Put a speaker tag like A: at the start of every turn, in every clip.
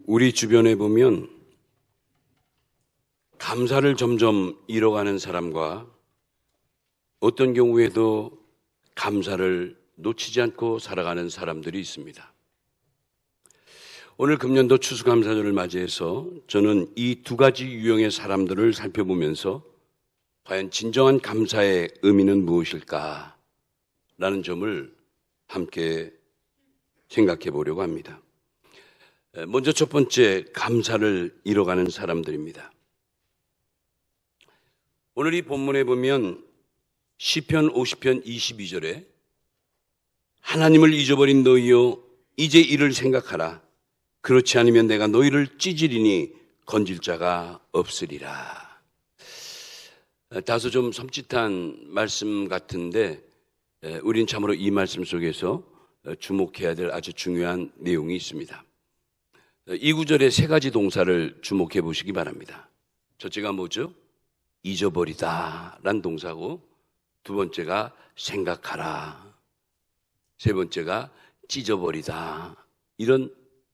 A: 우리 주변에 보면 감사를 점점 잃어가는 사람과 어떤 경우에도 감사를 놓치지 않고 살아가는 사람들이 있습니다. 오늘 금년도 추수감사절을 맞이해서 저는 이 두 가지 유형의 사람들을 살펴보면서 과연 진정한 감사의 의미는 무엇일까? 라는 점을 함께 생각해 보려고 합니다. 먼저 첫 번째, 감사를 잃어가는 사람들입니다. 오늘 이 본문에 보면 시편 50편 22절에 하나님을 잊어버린 너희여 이제 이를 생각하라. 그렇지 않으면 내가 너희를 찢으리니 건질 자가 없으리라. 다소 좀 섬찟한 말씀 같은데 우린 참으로 이 말씀 속에서 주목해야 될 아주 중요한 내용이 있습니다. 이 구절에 세 가지 동사를 주목해 보시기 바랍니다. 첫째가 뭐죠? 잊어버리다 란 동사고, 두 번째가 생각하라, 세 번째가 찢어버리다. 이런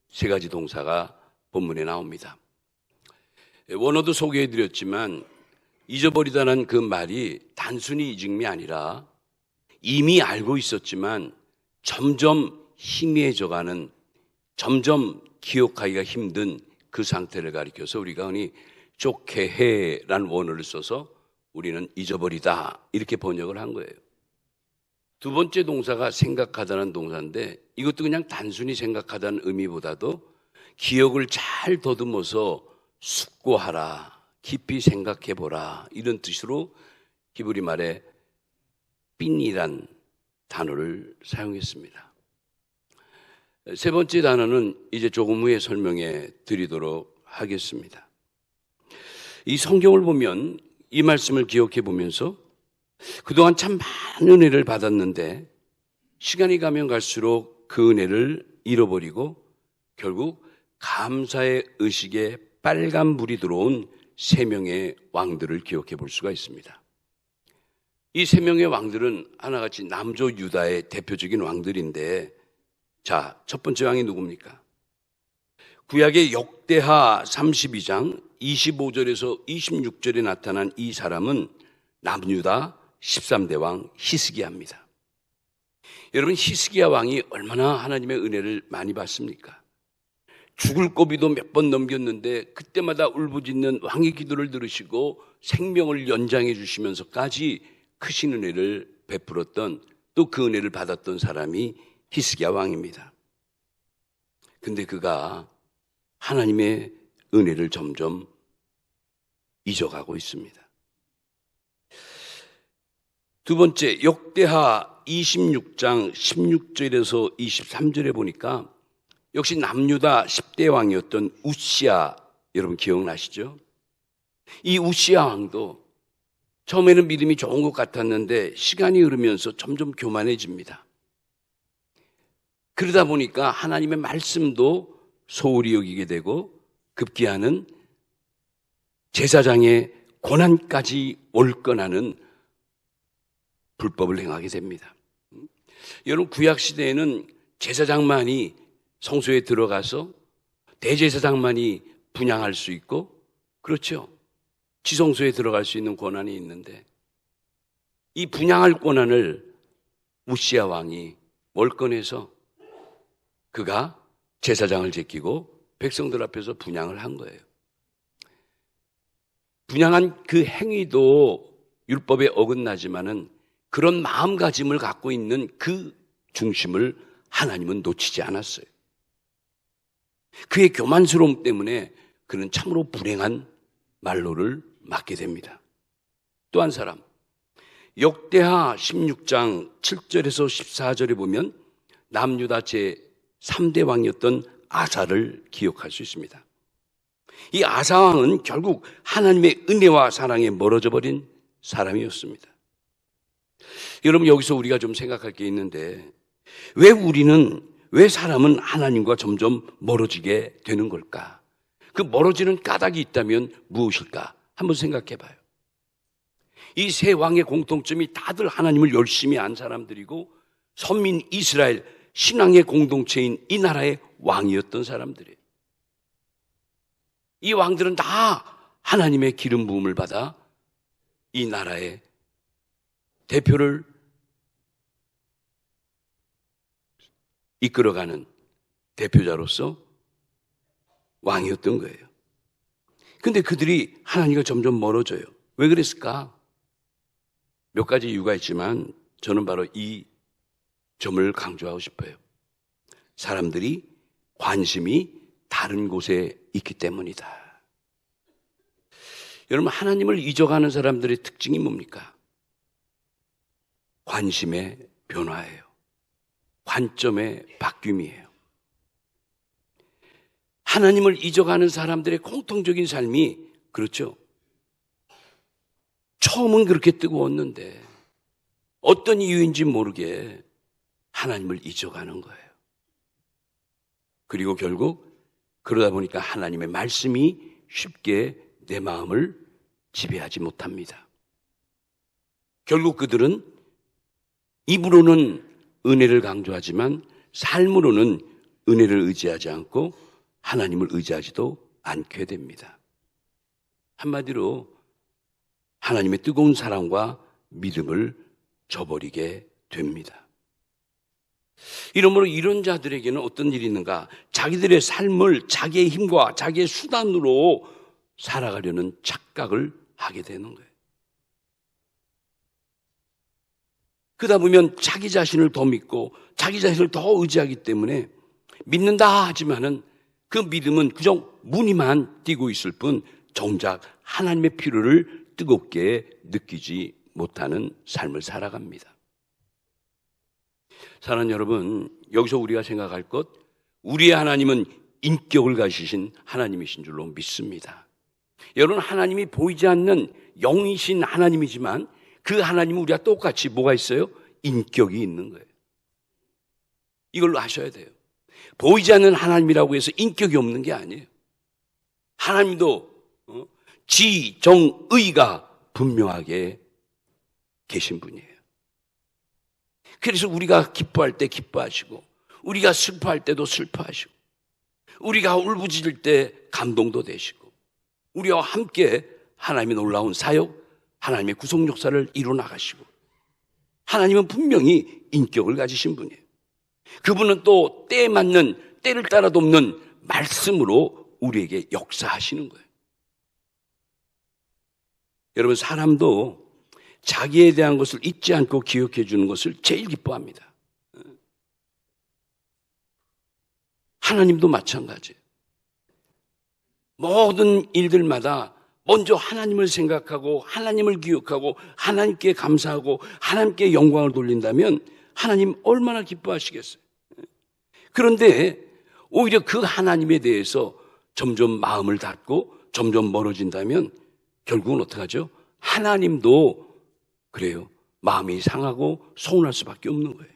A: 세 가지 동사가 본문에 나옵니다. 원어도 소개해 드렸지만 잊어버리다는 그 말이 단순히 잊음이 아니라 이미 알고 있었지만 점점 희미해져가는, 점점 기억하기가 힘든 그 상태를 가리켜서 우리가 흔히 쫓게해라는 원어를 써서 우리는 잊어버리다 이렇게 번역을 한 거예요. 두 번째 동사가 생각하다는 동사인데 이것도 그냥 단순히 생각하다는 의미보다도 기억을 잘 더듬어서 숙고하라, 깊이 생각해보라, 이런 뜻으로 히브리 말에 삔이란 단어를 사용했습니다. 세 번째 단어는 이제 조금 후에 설명해 드리도록 하겠습니다. 이 성경을 보면 이 말씀을 기억해 보면서 그동안 참 많은 은혜를 받았는데 시간이 가면 갈수록 그 은혜를 잃어버리고 결국 감사의 의식에 빨간불이 들어온 세 명의 왕들을 기억해 볼 수가 있습니다. 이 세 명의 왕들은 하나같이 남조 유다의 대표적인 왕들인데, 자, 첫 번째 왕이 누굽니까? 구약의 역대하 32장 25절에서 26절에 나타난 이 사람은 남유다 13대 왕 히스기야입니다. 여러분, 히스기야 왕이 얼마나 하나님의 은혜를 많이 받습니까? 죽을 고비도 몇 번 넘겼는데 그때마다 울부짖는 왕의 기도를 들으시고 생명을 연장해 주시면서까지 크신 은혜를 베풀었던, 또 그 은혜를 받았던 사람이 히스기야 왕입니다. 근데 그가 하나님의 은혜를 점점 잊어가고 있습니다. 두 번째, 역대하 26장 16절에서 23절에 보니까 역시 남유다 10대 왕이었던 우시야, 여러분 기억나시죠? 이 우시야 왕도 처음에는 믿음이 좋은 것 같았는데 시간이 흐르면서 점점 교만해집니다. 그러다 보니까 하나님의 말씀도 소홀히 여기게 되고 급기야는 제사장의 고난까지 올건하는 불법을 행하게 됩니다. 여러분, 구약시대에는 제사장만이 성소에 들어가서 대제사장만이 분향할 수 있고, 그렇죠, 지성소에 들어갈 수 있는 권한이 있는데 이 분향할 권한을 우시야 왕이 월권해서 그가 제사장을 제끼고 백성들 앞에서 분향을 한 거예요. 분향한 그 행위도 율법에 어긋나지만은 그런 마음가짐을 갖고 있는 그 중심을 하나님은 놓치지 않았어요. 그의 교만스러움 때문에 그는 참으로 불행한 말로를 맞게 됩니다. 또 한 사람, 역대하 16장 7절에서 14절에 보면 남유다 제3대 왕이었던 아사를 기억할 수 있습니다. 이 아사 왕은 결국 하나님의 은혜와 사랑에 멀어져 버린 사람이었습니다. 여러분, 여기서 우리가 좀 생각할 게 있는데 왜 사람은 하나님과 점점 멀어지게 되는 걸까? 그 멀어지는 까닭이 있다면 무엇일까? 한번 생각해 봐요. 이 세 왕의 공통점이 다들 하나님을 열심히 안 사람들이고 선민 이스라엘 신앙의 공동체인 이 나라의 왕이었던 사람들이에요. 이 왕들은 다 하나님의 기름 부음을 받아 이 나라의 대표를 이끌어가는 대표자로서 왕이었던 거예요. 근데 그들이 하나님과 점점 멀어져요. 왜 그랬을까? 몇 가지 이유가 있지만 저는 바로 이 점을 강조하고 싶어요. 사람들이 관심이 다른 곳에 있기 때문이다. 여러분, 하나님을 잊어가는 사람들의 특징이 뭡니까? 관심의 변화예요. 관점의 바뀜이에요. 하나님을 잊어가는 사람들의 공통적인 삶이 그렇죠. 처음은 그렇게 뜨거웠는데 어떤 이유인지 모르게 하나님을 잊어가는 거예요. 그리고 결국 그러다 보니까 하나님의 말씀이 쉽게 내 마음을 지배하지 못합니다. 결국 그들은 입으로는 은혜를 강조하지만 삶으로는 은혜를 의지하지 않고 하나님을 의지하지도 않게 됩니다. 한마디로 하나님의 뜨거운 사랑과 믿음을 저버리게 됩니다. 이러므로 이런 자들에게는 어떤 일이 있는가? 자기들의 삶을 자기의 힘과 자기의 수단으로 살아가려는 착각을 하게 되는 거예요. 그러다 보면 자기 자신을 더 믿고 자기 자신을 더 의지하기 때문에 믿는다 하지만은 그 믿음은 그저 무늬만 띄고 있을 뿐 정작 하나님의 필요를 뜨겁게 느끼지 못하는 삶을 살아갑니다. 사랑하는 여러분, 여기서 우리가 생각할 것, 우리의 하나님은 인격을 가지신 하나님이신 줄로 믿습니다. 여러분, 하나님이 보이지 않는 영이신 하나님이지만 그 하나님은 우리가 똑같이 뭐가 있어요? 인격이 있는 거예요. 이걸로 아셔야 돼요. 보이지 않는 하나님이라고 해서 인격이 없는 게 아니에요. 하나님도 지, 정, 의가 분명하게 계신 분이에요. 그래서 우리가 기뻐할 때 기뻐하시고 우리가 슬퍼할 때도 슬퍼하시고 우리가 울부짖을 때 감동도 되시고 우리와 함께 하나님의 놀라운 사역, 하나님의 구속 역사를 이루어 나가시고 하나님은 분명히 인격을 가지신 분이에요. 그분은 또 때에 맞는 때를 따라 돕는 말씀으로 우리에게 역사하시는 거예요. 여러분, 사람도 자기에 대한 것을 잊지 않고 기억해 주는 것을 제일 기뻐합니다. 하나님도 마찬가지예요. 모든 일들마다 먼저 하나님을 생각하고 하나님을 기억하고 하나님께 감사하고 하나님께 영광을 돌린다면 하나님 얼마나 기뻐하시겠어요. 그런데 오히려 그 하나님에 대해서 점점 마음을 닫고 점점 멀어진다면 결국은 어떡하죠? 하나님도 그래요. 마음이 상하고 서운할 수밖에 없는 거예요.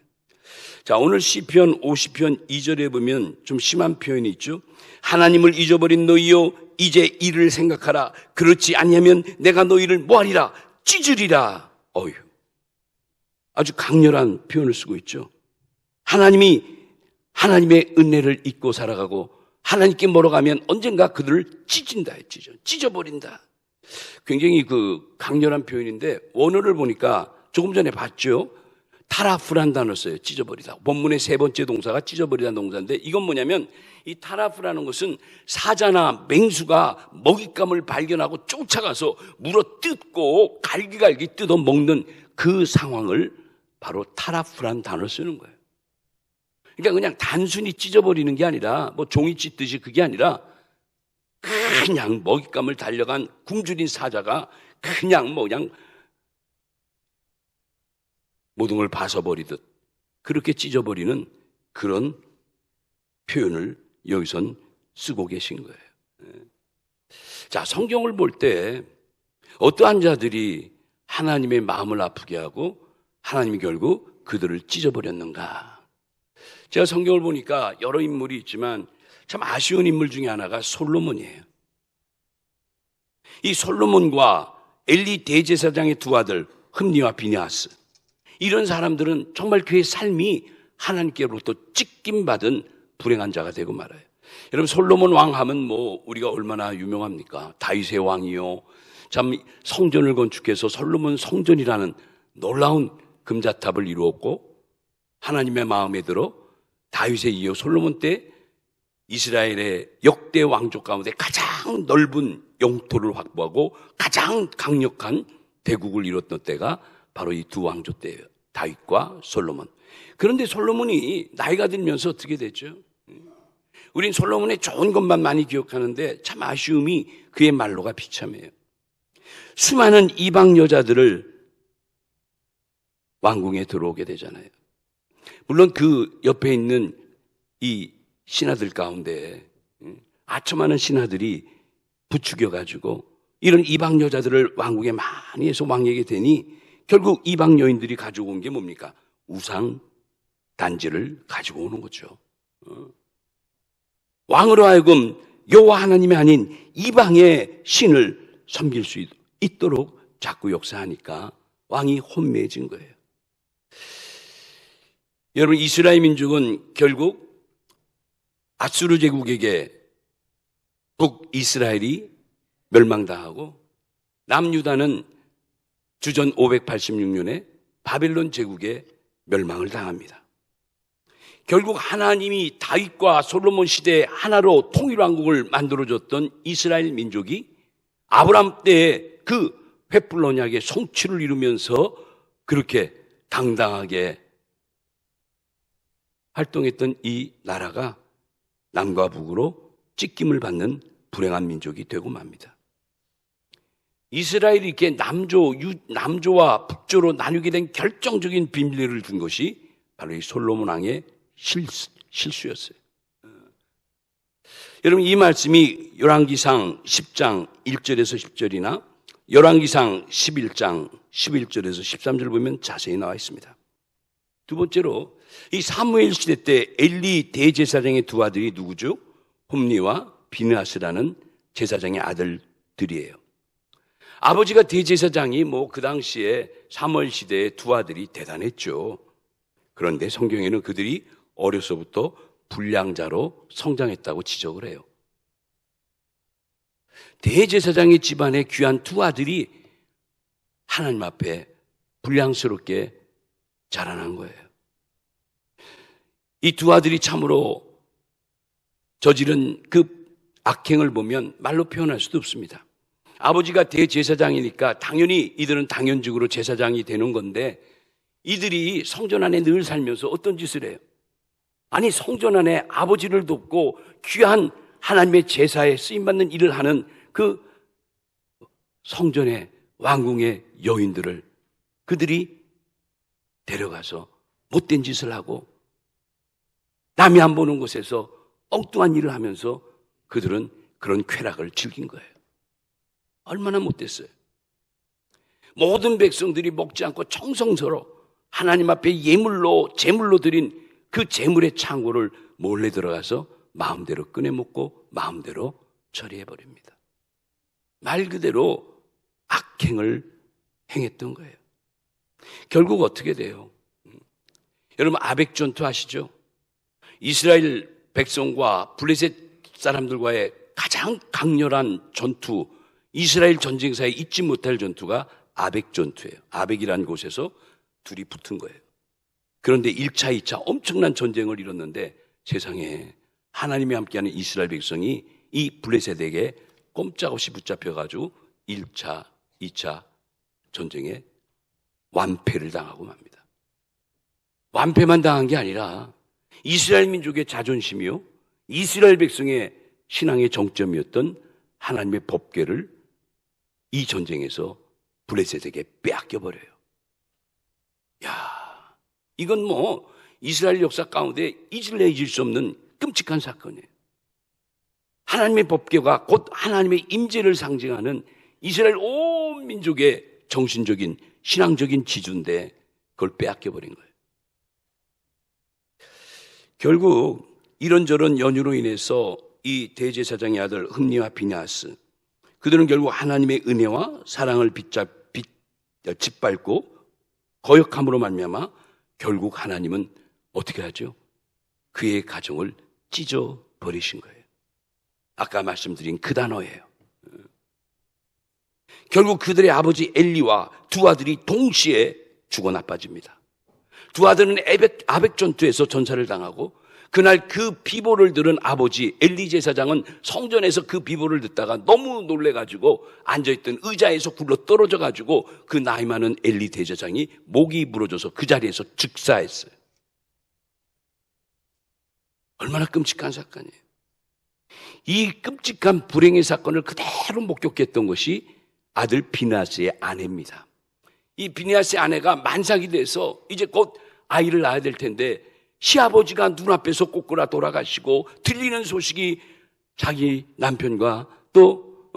A: 자, 오늘 시편 50편 2절에 보면 좀 심한 표현이 있죠. 하나님을 잊어버린 너희여 이제 이를 생각하라. 그렇지 않냐면 내가 너희를 뭐하리라? 찢으리라. 어휴, 아주 강렬한 표현을 쓰고 있죠. 하나님의 은혜를 잊고 살아가고 하나님께 멀어가면 언젠가 그들을 찢어버린다. 굉장히 강렬한 표현인데 원어를 보니까 조금 전에 봤죠. 타라프란 단어를 써요. 찢어버리다. 본문의 세 번째 동사가 찢어버리다는 동사인데 이건 뭐냐면 이 타라프라는 것은 사자나 맹수가 먹잇감을 발견하고 쫓아가서 물어 뜯고 갈기갈기 뜯어 먹는 그 상황을 바로 타라프란 단어를 쓰는 거예요. 그러니까 그냥 단순히 찢어버리는 게 아니라 뭐 종이 찢듯이 그게 아니라 그냥 먹잇감을 달려간 굶주린 사자가 그냥 모든 걸 봐서버리듯 그렇게 찢어버리는 그런 표현을 여기선 쓰고 계신 거예요. 자, 성경을 볼 때 어떠한 자들이 하나님의 마음을 아프게 하고 하나님이 결국 그들을 찢어버렸는가? 제가 성경을 보니까 여러 인물이 있지만 참 아쉬운 인물 중에 하나가 솔로몬이에요. 이 솔로몬과 엘리 대제사장의 두 아들 흠니와 비느하스, 이런 사람들은 정말 그의 삶이 하나님께로부터 찢김받은 불행한 자가 되고 말아요. 여러분, 솔로몬 왕 하면 뭐 우리가 얼마나 유명합니까? 다윗의 왕이요. 참 성전을 건축해서 솔로몬 성전이라는 놀라운 금자탑을 이루었고, 하나님의 마음에 들어 다윗에 이어 솔로몬 때 이스라엘의 역대 왕족 가운데 가장 넓은 영토를 확보하고 가장 강력한 대국을 이뤘던 때가 바로 이 두 왕조 때예요. 다윗과 솔로몬. 그런데 솔로몬이 나이가 들면서 어떻게 됐죠? 우린 솔로몬의 좋은 것만 많이 기억하는데 참 아쉬움이 그의 말로가 비참해요. 수많은 이방 여자들을 왕궁에 들어오게 되잖아요. 물론 그 옆에 있는 이 신하들 가운데 아첨하는 신하들이 부추겨가지고 이런 이방 여자들을 왕궁에 많이 해서 왕에게 되니 결국 이방 여인들이 가지고 온 게 뭡니까? 우상 단지를 가지고 오는 거죠. 왕으로 하여금 여호와 하나님이 아닌 이방의 신을 섬길 수 있도록 자꾸 역사하니까 왕이 혼미해진 거예요. 여러분, 이스라엘 민족은 결국 아수르 제국에게 북이스라엘이 멸망당하고 남유다는 주전 586년에 바벨론 제국에 멸망을 당합니다. 결국 하나님이 다윗과 솔로몬 시대에 하나로 통일왕국을 만들어줬던 이스라엘 민족이 아브라함 때에 그 횃불 언약의 성취를 이루면서 그렇게 당당하게 활동했던 이 나라가 남과 북으로 찢김을 받는 불행한 민족이 되고 맙니다. 이스라엘이 이렇게 남조와 북조로 나누게 된 결정적인 비밀을 준 것이 바로 이 솔로몬 왕의 실수였어요. 여러분, 이 말씀이 열왕기상 10장 1절에서 10절이나 열왕기상 11장 11절에서 13절 보면 자세히 나와 있습니다. 두 번째로 이 사무엘 시대 때 엘리 대제사장의 두 아들이 누구죠? 홈리와 비느하스라는 제사장의 아들들이에요. 아버지가 대제사장이 그 당시에 사무엘 시대의 두 아들이 대단했죠. 그런데 성경에는 그들이 어려서부터 불량자로 성장했다고 지적을 해요. 대제사장의 집안의 귀한 두 아들이 하나님 앞에 불량스럽게 자라난 거예요. 이 두 아들이 참으로 저지른 그 악행을 보면 말로 표현할 수도 없습니다. 아버지가 대제사장이니까 당연히 이들은 당연직으로 제사장이 되는 건데 이들이 성전 안에 늘 살면서 어떤 짓을 해요? 아니, 성전 안에 아버지를 돕고 귀한 하나님의 제사에 쓰임받는 일을 하는 그 성전의 왕궁의 여인들을 그들이 데려가서 못된 짓을 하고 남이 안 보는 곳에서 엉뚱한 일을 하면서 그들은 그런 쾌락을 즐긴 거예요. 얼마나 못됐어요. 모든 백성들이 먹지 않고 정성스러워 하나님 앞에 제물로 드린 그 제물의 창고를 몰래 들어가서 마음대로 꺼내먹고 마음대로 처리해버립니다. 말 그대로 악행을 행했던 거예요. 결국 어떻게 돼요? 여러분, 아벡 전투 아시죠? 이스라엘 백성과 블레셋 사람들과의 가장 강렬한 전투, 이스라엘 전쟁사에 잊지 못할 전투가 아벡 전투예요. 아벡이라는 곳에서 둘이 붙은 거예요. 그런데 1차, 2차 엄청난 전쟁을 이뤘는데 세상에 하나님이 함께하는 이스라엘 백성이 이 블레셋에게 꼼짝없이 붙잡혀가지고 1차, 2차 전쟁에 완패를 당하고 맙니다. 완패만 당한 게 아니라 이스라엘 민족의 자존심이요, 이스라엘 백성의 신앙의 정점이었던 하나님의 법궤를 이 전쟁에서 블레셋에게 빼앗겨버려요. 야, 이건 이스라엘 역사 가운데 잊을 수 없는 끔찍한 사건이에요. 하나님의 법궤가 곧 하나님의 임재를 상징하는 이스라엘 온 민족의 정신적인 신앙적인 지주인데 그걸 빼앗겨버린 거예요. 결국 이런저런 연유로 인해서 이 대제사장의 아들 흠니와 비느하스, 그들은 결국 하나님의 은혜와 사랑을 짓밟고 거역함으로 말미암아 결국 하나님은 어떻게 하죠? 그의 가정을 찢어버리신 거예요. 아까 말씀드린 그 단어예요. 결국 그들의 아버지 엘리와 두 아들이 동시에 죽어 나빠집니다. 두 아들은 아벡 전투에서 전사를 당하고 그날 그 비보를 들은 아버지 엘리 제사장은 성전에서 그 비보를 듣다가 너무 놀래가지고 앉아있던 의자에서 굴러 떨어져가지고 그 나이 많은 엘리 대제사장이 목이 부러져서 그 자리에서 즉사했어요. 얼마나 끔찍한 사건이에요. 이 끔찍한 불행의 사건을 그대로 목격했던 것이 아들 비느하스의 아내입니다. 이 비느하스의 아내가 만삭이 돼서 이제 곧 아이를 낳아야 될 텐데 시아버지가 눈앞에서 꼬꾸라 돌아가시고 들리는 소식이 자기 남편과 또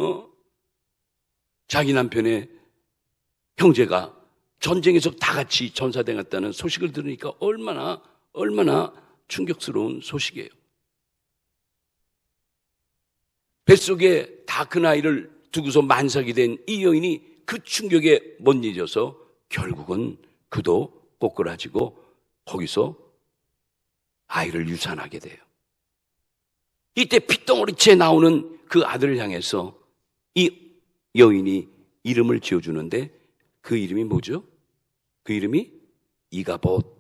A: 자기 남편의 형제가 전쟁에서 다 같이 전사당했다는 소식을 들으니까 얼마나 충격스러운 소식이에요. 뱃속에 다 큰 아이를 두고서 만삭이 된 이 여인이 그 충격에 못 잊어서 결국은 그도 꼬꾸라지고 거기서 아이를 유산하게 돼요. 이때 핏덩어리째 나오는 그 아들을 향해서 이 여인이 이름을 지어주는데 그 이름이 뭐죠? 그 이름이 이가봇이라는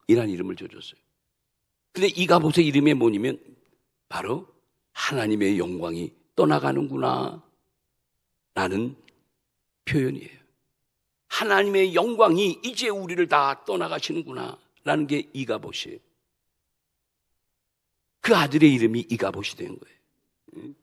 A: 이름을 지어줬어요. 근데 이가봇의 이름이 뭐냐면 바로 하나님의 영광이 떠나가는구나 라는 표현이에요. 하나님의 영광이 이제 우리를 다 떠나가시는구나 라는 게 이가봇이에요. 그 아들의 이름이 이가봇이 된 거예요.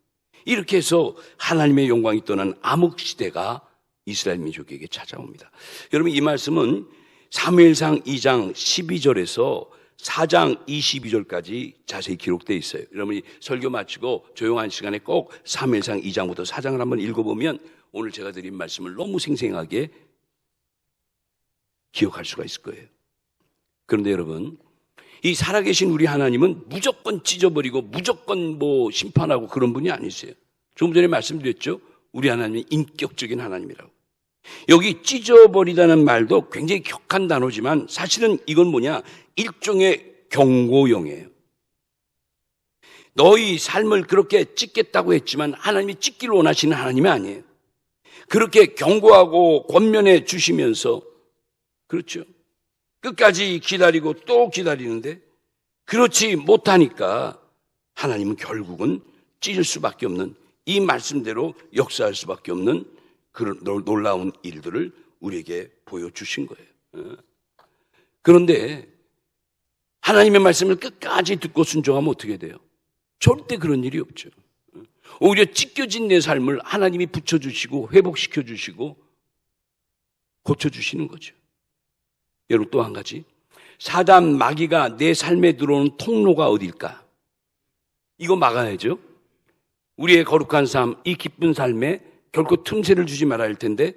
A: 이렇게 해서 하나님의 영광이 떠난 암흑시대가 이스라엘 민족에게 찾아옵니다. 여러분, 이 말씀은 사무엘상 2장 12절에서 4장 22절까지 자세히 기록되어 있어요. 여러분이 설교 마치고 조용한 시간에 꼭 사무엘상 2장부터 4장을 한번 읽어보면 오늘 제가 드린 말씀을 너무 생생하게 기억할 수가 있을 거예요. 그런데 여러분, 이 살아계신 우리 하나님은 무조건 찢어버리고 무조건 심판하고 그런 분이 아니세요. 조금 전에 말씀드렸죠. 우리 하나님은 인격적인 하나님이라고. 여기 찢어버리다는 말도 굉장히 격한 단어지만 사실은 이건 뭐냐? 일종의 경고용이에요. 너희 삶을 그렇게 찢겠다고 했지만 하나님이 찢기를 원하시는 하나님이 아니에요. 그렇게 경고하고 권면해 주시면서, 그렇죠, 끝까지 기다리고 또 기다리는데 그렇지 못하니까 하나님은 결국은 찢을 수밖에 없는, 이 말씀대로 역사할 수밖에 없는 그런 놀라운 일들을 우리에게 보여주신 거예요. 그런데 하나님의 말씀을 끝까지 듣고 순종하면 어떻게 돼요? 절대 그런 일이 없죠. 오히려 찢겨진 내 삶을 하나님이 붙여주시고 회복시켜주시고 고쳐주시는 거죠. 여러분, 또 한 가지, 사단 마귀가 내 삶에 들어오는 통로가 어딜까? 이거 막아야죠. 우리의 거룩한 삶, 이 기쁜 삶에 결코 틈새를 주지 말아야 할 텐데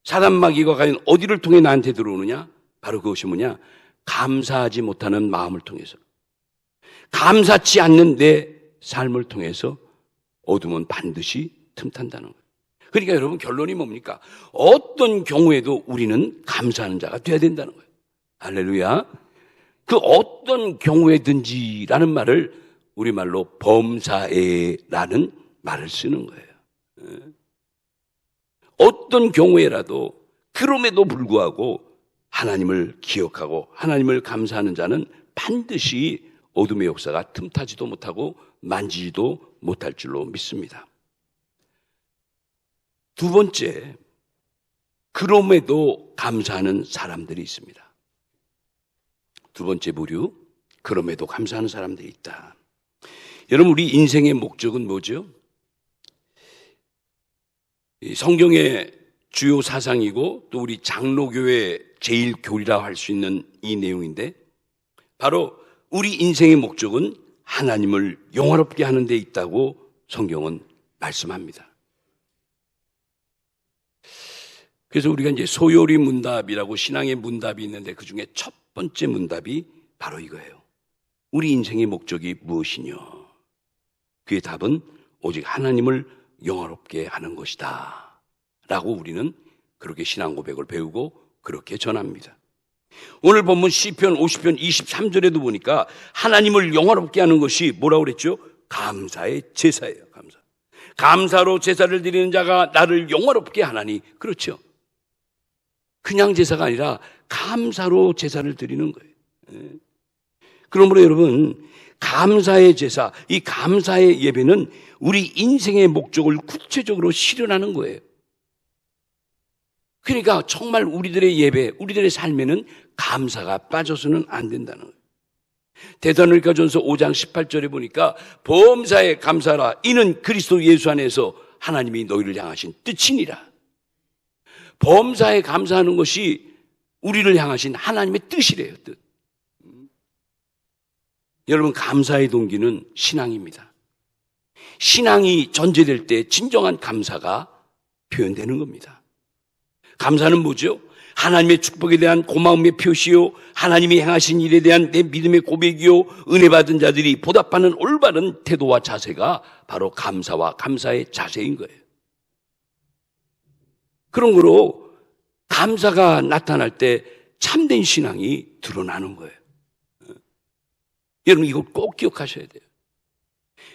A: 사단 마귀가 과연 어디를 통해 나한테 들어오느냐? 바로 그것이 뭐냐? 감사하지 못하는 마음을 통해서, 감사치 않는 내 삶을 통해서 어둠은 반드시 틈탄다는 거예요. 그러니까 여러분, 결론이 뭡니까? 어떤 경우에도 우리는 감사하는 자가 돼야 된다는 거예요. 할렐루야. 그 어떤 경우에든지라는 말을 우리말로 범사에라는 말을 쓰는 거예요. 어떤 경우에라도 그럼에도 불구하고 하나님을 기억하고 하나님을 감사하는 자는 반드시 어둠의 역사가 틈타지도 못하고 만지지도 못할 줄로 믿습니다. 두 번째, 그럼에도 감사하는 사람들이 있습니다. 두 번째 부류, 그럼에도 감사하는 사람들이 있다. 여러분, 우리 인생의 목적은 뭐죠? 성경의 주요 사상이고 또 우리 장로교의 제일 교리라 할 수 있는 이 내용인데, 바로 우리 인생의 목적은 하나님을 영화롭게 하는 데 있다고 성경은 말씀합니다. 그래서 우리가 이제 소요리 문답이라고 신앙의 문답이 있는데 그 중에 첫 번째 문답이 바로 이거예요. 우리 인생의 목적이 무엇이냐? 그의 답은 오직 하나님을 영화롭게 하는 것이다 라고 우리는 그렇게 신앙 고백을 배우고 그렇게 전합니다. 오늘 본문 시편 50편 23절에도 보니까 하나님을 영화롭게 하는 것이 뭐라고 그랬죠? 감사의 제사예요. 감사로 제사를 드리는 자가 나를 영화롭게 하나니. 그렇죠. 그냥 제사가 아니라 감사로 제사를 드리는 거예요. 그러므로 여러분, 감사의 제사, 이 감사의 예배는 우리 인생의 목적을 구체적으로 실현하는 거예요. 그러니까 정말 우리들의 예배, 우리들의 삶에는 감사가 빠져서는 안 된다는 거예요. 데살로니가전서 5장 18절에 보니까 범사에 감사하라. 이는 그리스도 예수 안에서 하나님이 너희를 향하신 뜻이니라. 범사에 감사하는 것이 우리를 향하신 하나님의 뜻이래요. 뜻. 여러분, 감사의 동기는 신앙입니다. 신앙이 전제될 때 진정한 감사가 표현되는 겁니다. 감사는 뭐죠? 하나님의 축복에 대한 고마움의 표시요, 하나님이 행하신 일에 대한 내 믿음의 고백이요, 은혜 받은 자들이 보답하는 올바른 태도와 자세가 바로 감사와 감사의 자세인 거예요. 그런 거로 감사가 나타날 때 참된 신앙이 드러나는 거예요. 여러분, 이거 꼭 기억하셔야 돼요.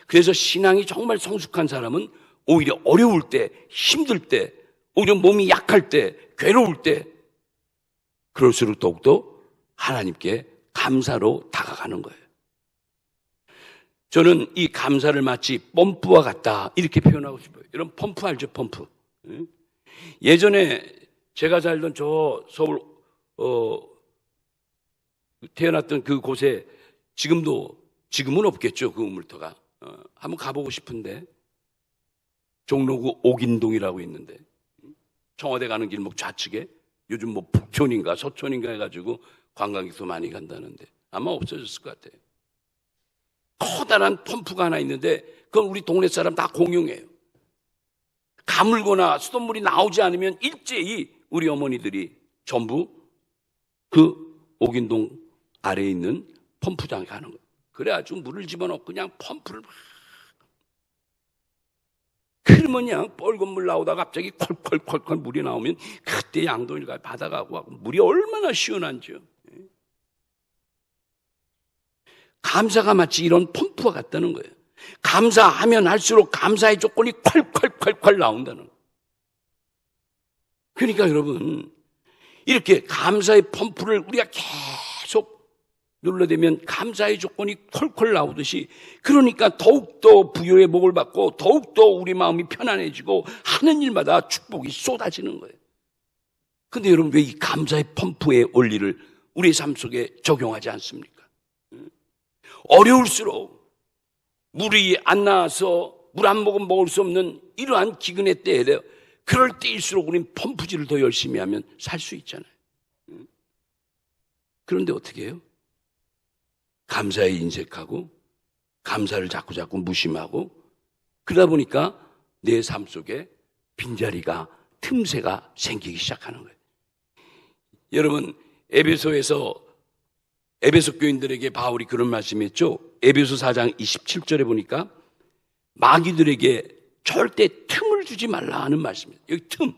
A: 그래서 신앙이 정말 성숙한 사람은 오히려 어려울 때, 힘들 때, 오히려 몸이 약할 때, 괴로울 때, 그럴수록 더욱더 하나님께 감사로 다가가는 거예요. 저는 이 감사를 마치 펌프와 같다, 이렇게 표현하고 싶어요. 여러분, 펌프 알죠? 펌프. 예전에 제가 살던 저 서울 태어났던 그 곳에 지금은 없겠죠, 그 우물터가. 한번 가보고 싶은데, 종로구 옥인동이라고 있는데, 청와대 가는 길목 좌측에 요즘 뭐 북촌인가 서촌인가 해가지고 관광객도 많이 간다는데 아마 없어졌을 것 같아요. 커다란 펌프가 하나 있는데 그건 우리 동네 사람 다 공용해요. 가물거나 수돗물이 나오지 않으면 일제히 우리 어머니들이 전부 그 옥인동 아래에 있는 펌프장에 가는 거예요. 그래가지고 물을 집어넣고 그냥 펌프를 막, 그러면 그냥 뻘건 물 나오다가 갑자기 콸콸콸콸 물이 나오면 그때 양동이가 받아가고 물이 얼마나 시원한지요. 감사가 마치 이런 펌프와 같다는 거예요. 감사하면 할수록 감사의 조건이 콸콸콸콸 나온다는 거예요. 그러니까 여러분, 이렇게 감사의 펌프를 우리가 계속 눌러대면 감사의 조건이 콜콜 나오듯이, 그러니까 더욱더 부여의 복을 받고 더욱더 우리 마음이 편안해지고 하는 일마다 축복이 쏟아지는 거예요. 근데 여러분, 왜 이 감사의 펌프의 원리를 우리의 삶 속에 적용하지 않습니까? 어려울수록 물이 안 나와서 물 한 모금 먹을 수 없는 이러한 기근의 때에 그럴 때일수록 우리는 펌프질을 더 열심히 하면 살 수 있잖아요. 그런데 어떻게 해요? 감사에 인색하고 감사를 자꾸 무심하고 그러다 보니까 내 삶 속에 빈자리가, 틈새가 생기기 시작하는 거예요. 여러분, 에베소 교인들에게 바울이 그런 말씀했죠. 에베소 4장 27절에 보니까 마귀들에게 절대 틈을 주지 말라 하는 말씀이에요. 여기 틈.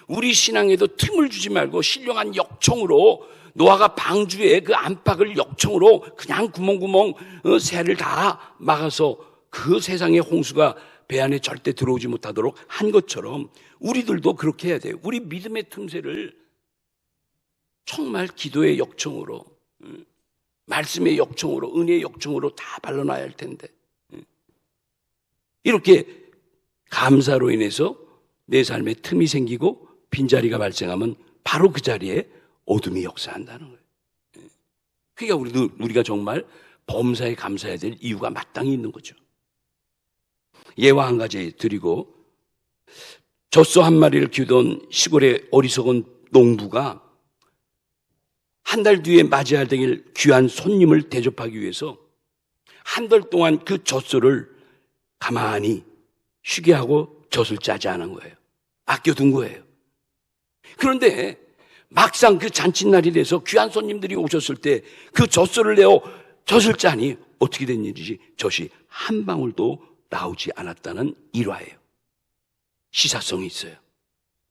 A: 우리 신앙에도 틈을 주지 말고 신령한 역청으로, 노아가 방주에 그 안팎을 역청으로 그냥 구멍구멍 새를 다 막아서 그 세상의 홍수가 배 안에 절대 들어오지 못하도록 한 것처럼 우리들도 그렇게 해야 돼요. 우리 믿음의 틈새를 정말 기도의 역청으로, 말씀의 역청으로, 은혜의 역청으로 다 발라놔야 할 텐데, 이렇게 감사로 인해서 내 삶에 틈이 생기고 빈자리가 발생하면 바로 그 자리에 어둠이 역사한다는 거예요. 그러니까 우리가 정말 범사에 감사해야 될 이유가 마땅히 있는 거죠. 예화 한 가지 드리고, 젖소 한 마리를 키우던 시골의 어리석은 농부가 한 달 뒤에 맞이해야 될 귀한 손님을 대접하기 위해서 한 달 동안 그 젖소를 가만히 쉬게 하고 젖을 짜지 않은 거예요. 아껴둔 거예요. 그런데 막상 그 잔칫날이 돼서 귀한 손님들이 오셨을 때 그 젖소를 내어 젖을 짜니 어떻게 된 일이지? 젖이 한 방울도 나오지 않았다는 일화예요. 시사성이 있어요.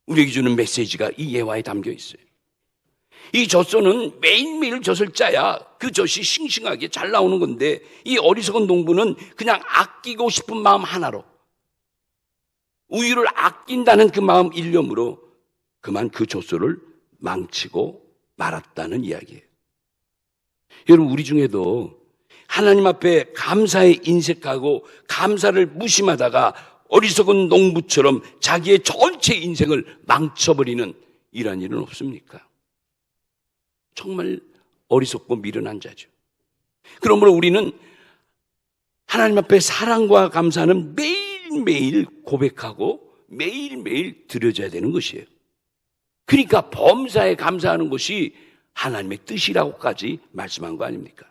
A: 우리에게 주는 메시지가 이 예화에 담겨 있어요. 이 젖소는 매일매일 젖을 짜야 그 젖이 싱싱하게 잘 나오는 건데, 이 어리석은 농부는 그냥 아끼고 싶은 마음 하나로, 우유를 아낀다는 그 마음 일념으로 그만 그 젖소를 망치고 말았다는 이야기예요. 여러분, 우리 중에도 하나님 앞에 감사에 인색하고 감사를 무심하다가 어리석은 농부처럼 자기의 전체 인생을 망쳐버리는 이런 일은 없습니까? 정말 어리석고 미련한 자죠. 그러므로 우리는 하나님 앞에 사랑과 감사는 매일매일 고백하고 매일매일 드려져야 되는 것이에요. 그러니까 범사에 감사하는 것이 하나님의 뜻이라고까지 말씀한 거 아닙니까?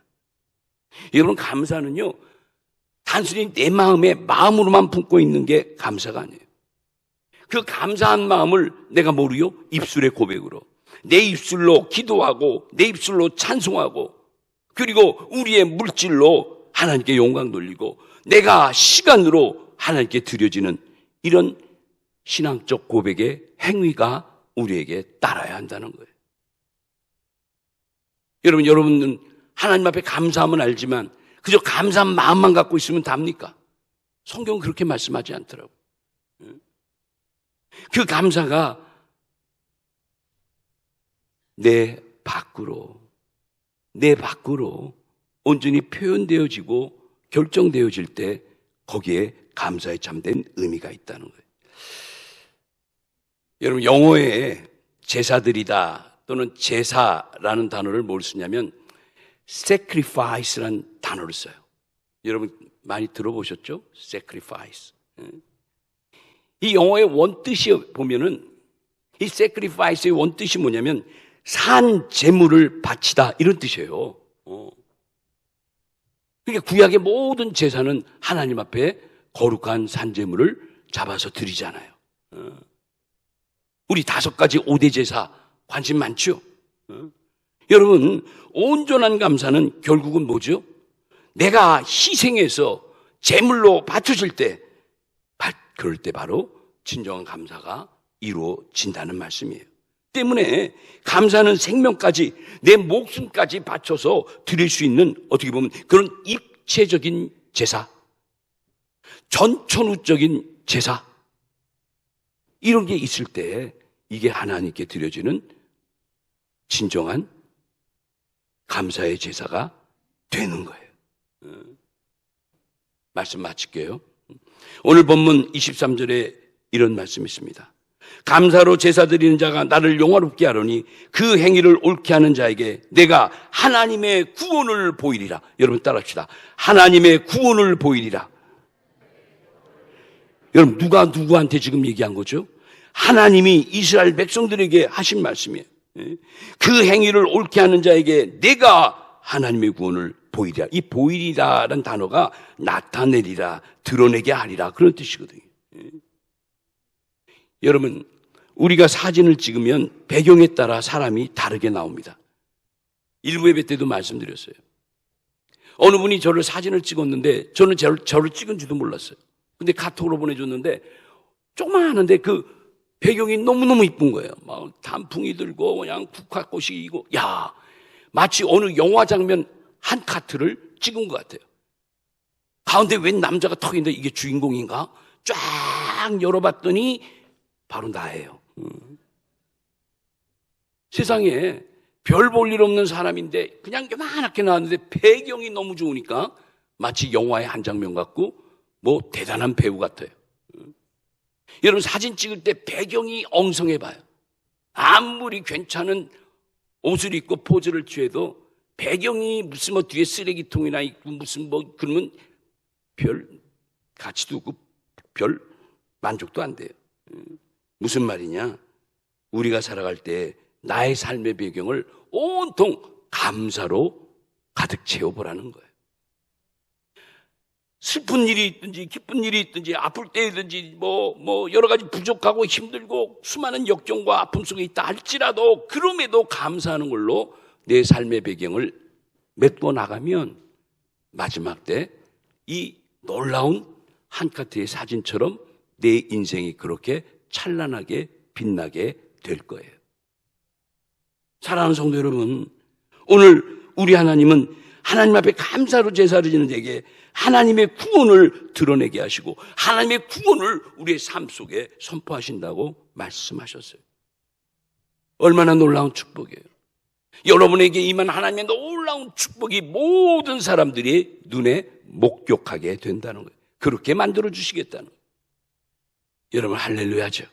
A: 여러분, 감사는요, 단순히 내 마음에 마음으로만 품고 있는 게 감사가 아니에요. 그 감사한 마음을 내가 뭐로요? 입술의 고백으로, 내 입술로 기도하고 내 입술로 찬송하고, 그리고 우리의 물질로 하나님께 영광 돌리고 내가 시간으로 하나님께 드려지는 이런 신앙적 고백의 행위가 우리에게 따라야 한다는 거예요. 여러분은 하나님 앞에 감사함은 알지만 그저 감사한 마음만 갖고 있으면 답니까? 성경은 그렇게 말씀하지 않더라고요. 그 감사가 내 밖으로 온전히 표현되어지고 결정되어질 때 거기에 감사에 참된 의미가 있다는 거예요. 여러분, 영어에 제사드리다 또는 제사라는 단어를 뭘 쓰냐면 sacrifice라는 단어를 써요. 여러분 많이 들어보셨죠? sacrifice. 이 영어의 원뜻이 보면은 이 sacrifice의 원뜻이 뭐냐면 산 제물을 바치다, 이런 뜻이에요. 그러니까 구약의 모든 제사는 하나님 앞에 거룩한 산 제물을 잡아서 드리잖아요. 우리 5가지 5대 제사 관심 많죠? 여러분, 온전한 감사는 결국은 뭐죠? 내가 희생해서 제물로 바쳐질 때, 그럴 때 바로 진정한 감사가 이루어진다는 말씀이에요. 때문에 감사는 생명까지, 내 목숨까지 바쳐서 드릴 수 있는, 어떻게 보면 그런 입체적인 제사, 전천후적인 제사, 이런 게 있을 때 이게 하나님께 드려지는 진정한 감사의 제사가 되는 거예요. 말씀 마칠게요. 오늘 본문 23절에 이런 말씀이 있습니다. 감사로 제사 드리는 자가 나를 영화롭게 하려니 그 행위를 옳게 하는 자에게 내가 하나님의 구원을 보이리라. 여러분 따라합시다. 하나님의 구원을 보이리라. 여러분, 누가 누구한테 지금 얘기한 거죠? 하나님이 이스라엘 백성들에게 하신 말씀이에요. 그 행위를 옳게 하는 자에게 내가 하나님의 구원을 보이리라. 이 보이리라라는 단어가 나타내리라, 드러내게 하리라, 그런 뜻이거든요. 여러분, 우리가 사진을 찍으면 배경에 따라 사람이 다르게 나옵니다. 일부 예배 때도 말씀드렸어요. 어느 분이 저를 사진을 찍었는데 저는 저를 찍은 줄도 몰랐어요. 근데 카톡으로 보내줬는데 조그마한데 그 배경이 너무너무 이쁜 거예요. 막 단풍이 들고 그냥 국화꽃이 이고, 야, 마치 어느 영화 장면 한 카트를 찍은 것 같아요. 가운데 웬 남자가 턱 있는데 이게 주인공인가? 쫙 열어봤더니 바로 나예요. 세상에 별 볼 일 없는 사람인데 그냥 요만하게 나왔는데 배경이 너무 좋으니까 마치 영화의 한 장면 같고 뭐 대단한 배우 같아요. 여러분, 사진 찍을 때 배경이 엉성해 봐요. 아무리 괜찮은 옷을 입고 포즈를 취해도 배경이 무슨 뭐 뒤에 쓰레기통이나 있고 무슨 뭐 그러면 별 가치도 없고 별 만족도 안 돼요. 무슨 말이냐? 우리가 살아갈 때 나의 삶의 배경을 온통 감사로 가득 채워보라는 거예요. 슬픈 일이 있든지 기쁜 일이 있든지 아플 때이든지 뭐 여러 가지 부족하고 힘들고 수많은 역경과 아픔 속에 있다 할지라도 그럼에도 감사하는 걸로 내 삶의 배경을 메꿔 나가면 마지막 때 이 놀라운 한 카트의 사진처럼 내 인생이 그렇게 찬란하게 빛나게 될 거예요. 사랑하는 성도 여러분, 오늘 우리 하나님은 하나님 앞에 감사로 제사를 지는 자에게 하나님의 구원을 드러내게 하시고 하나님의 구원을 우리의 삶 속에 선포하신다고 말씀하셨어요. 얼마나 놀라운 축복이에요. 여러분에게 임한 하나님의 놀라운 축복이 모든 사람들이 눈에 목격하게 된다는 거예요. 그렇게 만들어주시겠다는 거예요. 여러분 할렐루야죠.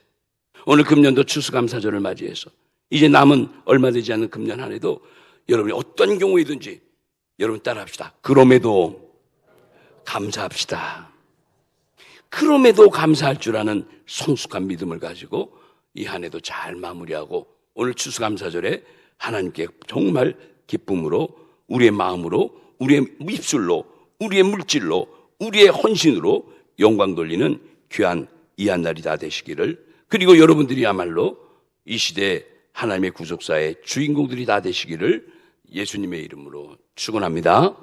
A: 오늘 금년도 추수감사절을 맞이해서 이제 남은 얼마 되지 않는 금년 한 해도 여러분이 어떤 경우이든지 여러분 따라합시다. 그럼에도 감사합시다. 그럼에도 감사할 줄 아는 성숙한 믿음을 가지고 이 한 해도 잘 마무리하고 오늘 추수감사절에 하나님께 정말 기쁨으로 우리의 마음으로 우리의 입술로 우리의 물질로 우리의 헌신으로 영광 돌리는 귀한 이 한 날이 다 되시기를, 그리고 여러분들이야말로 이 시대 하나님의 구속사의 주인공들이 다 되시기를 예수님의 이름으로 축원합니다.